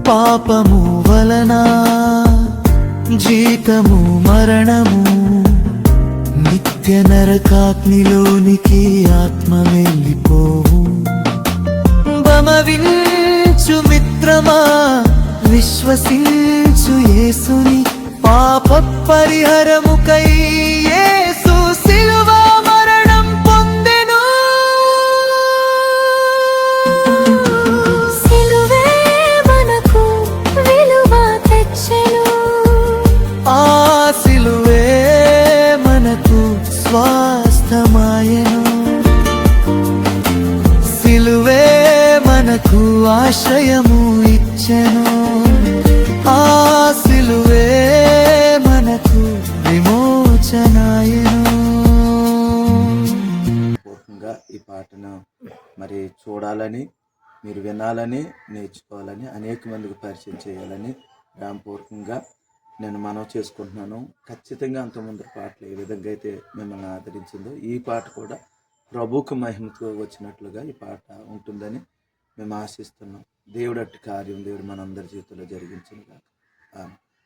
పాపము వలన జీతము మరణము, నిత్య నరకాగ్నిలోనికి ఆత్మ వెళ్ళిపోవు. బమవించు మిత్రమా, విశ్వసించు యేసుని, పాప పరిహరముకై యేసు శిలువ మరణం పొందెను. శిలువే మనకు విలువ తెచ్చెను, ఆ శిలువే మనకు స్వాస్థ్యమాయెను. శిలువే మనకు ఆశ్రయము ఇచ్చెను, ఆ శిలువే మనకు విమోచనాయను. పూర్వకంగా ఈ పాటను మరి చూడాలని, మీరు వినాలని, నేర్చుకోవాలని, అనేక మందికి పరిచయం చేయాలని రామపూర్వకంగా నేను మనవి చేసుకుంటున్నాను. ఖచ్చితంగా అంతకుముందు పాటలు ఏ విధంగా అయితే మిమ్మల్ని ఆదరించిందో ఈ పాట కూడా ప్రభువుకు మహిమతో వచ్చినట్లుగా ఈ పాట ఉంటుందని మేము ఆశిస్తున్నాం. దేవుడు అట్టి కార్యం దేవుడు మనందరి జీవితంలో జరిగించును గాక. ఆమేన్.